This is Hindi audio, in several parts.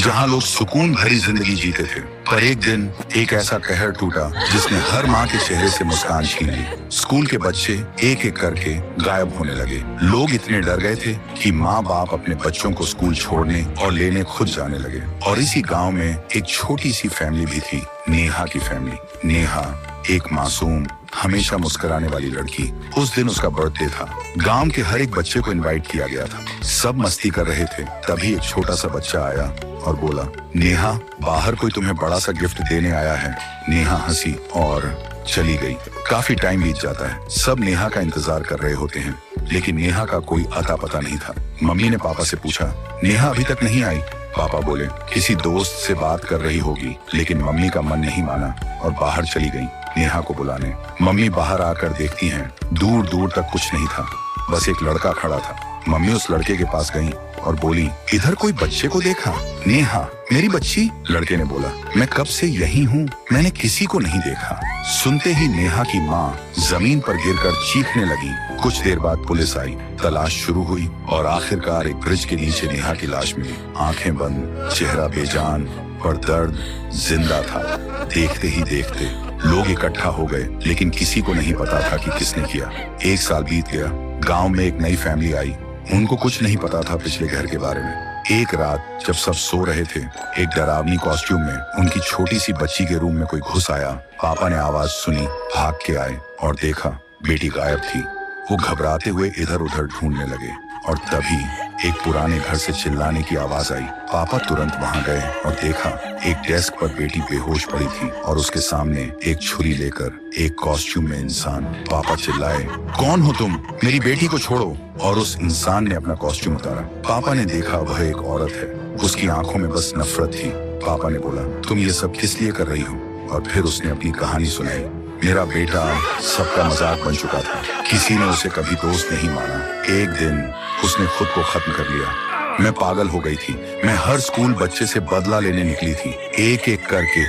जहां लोग सुकून भरी जिंदगी जीते थे। पर एक दिन एक ऐसा कहर टूटा जिसने हर माँ के चेहरे से मुस्कान छीन ली। स्कूल के बच्चे एक एक करके गायब होने लगे। लोग इतने डर गए थे कि माँ बाप अपने बच्चों को स्कूल छोड़ने और लेने खुद जाने लगे। और इसी गांव में एक छोटी सी फैमिली भी थी, नेहा की फैमिली। नेहा एक मासूम, हमेशा मुस्कुराने वाली लड़की। उस दिन उसका बर्थडे था। गांव के हर एक बच्चे को इनवाइट किया गया था। सब मस्ती कर रहे थे। तभी एक छोटा सा बच्चा आया और बोला, नेहा, बाहर कोई तुम्हें बड़ा सा गिफ्ट देने आया है। नेहा हंसी और चली गई। काफी टाइम बीत जाता है। सब नेहा का इंतजार कर रहे होते हैं, लेकिन नेहा का कोई अता पता नहीं था। मम्मी ने पापा से पूछा, नेहा अभी तक नहीं आई? पापा बोले, किसी दोस्त से बात कर रही होगी। लेकिन मम्मी का मन नहीं माना और बाहर चली गई नेहा को बुलाने। मम्मी बाहर आकर देखती हैं, दूर दूर तक कुछ नहीं था, बस एक लड़का खड़ा था। मम्मी उस लड़के के पास गई और बोली, इधर कोई बच्चे को देखा? नेहा, मेरी बच्ची? लड़के ने बोला, मैं कब से यही हूँ, मैंने किसी को नहीं देखा। सुनते ही नेहा की माँ जमीन पर गिरकर चीखने लगी। कुछ देर बाद पुलिस आई, तलाश शुरू हुई और आखिरकार एक ब्रिज के नीचे नेहा की लाश मिली। आंखें बंद, चेहरा बेजान, पर दर्द जिंदा था। देखते ही देखते लोग इकट्ठा हो गए, लेकिन किसी को नहीं पता था कि किसने किया। एक साल बीत गया। गांव में एक नई फैमिली आई। उनको कुछ नहीं पता था पिछले घर के बारे में। एक रात जब सब सो रहे थे, एक डरावनी कॉस्ट्यूम में उनकी छोटी सी बच्ची के रूम में कोई घुस आया। पापा ने आवाज सुनी, भाग के आए और देखा बेटी गायब थी। वो घबराते हुए इधर उधर ढूंढने लगे और तभी एक पुराने घर से चिल्लाने की आवाज आई। पापा तुरंत वहां गए और देखा एक डेस्क पर बेटी बेहोश पड़ी थी और उसके सामने एक छुरी लेकर एक कॉस्ट्यूम में इंसान। पापा चिल्लाए, कौन हो तुम? मेरी बेटी को छोड़ो। और उस इंसान ने अपना कॉस्ट्यूम उतारा। पापा ने देखा वह एक औरत है। उसकी आंखों में बस नफरत थी। पापा ने बोला, तुम ये सब किस लिए कर रही हो? और फिर उसने अपनी कहानी सुनाई। मेरा बेटा सबका मजाक बन चुका था। किसी ने उसे कभी दोस्त नहीं माना। एक दिन उसने खुद को खत्म कर लिया। मैं पागल हो गई थी। मैं हर स्कूल बच्चे से बदला लेने निकली थी, एक एक करके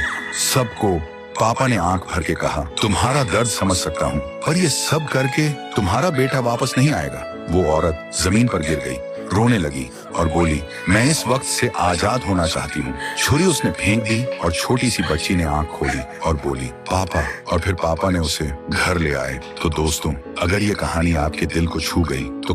सबको। पापा ने आंख भर के कहा, तुम्हारा दर्द समझ सकता हूँ, पर ये सब करके तुम्हारा बेटा वापस नहीं आएगा। वो औरत जमीन पर गिर गई, रोने लगी और बोली, मैं इस वक्त से आजाद होना चाहती हूँ। छुरी उसने फेंक दी और छोटी सी बच्ची ने आंख खोली और बोली, पापा। और फिर पापा ने उसे घर ले आए। तो दोस्तों, अगर ये कहानी आपके दिल को छू गई तो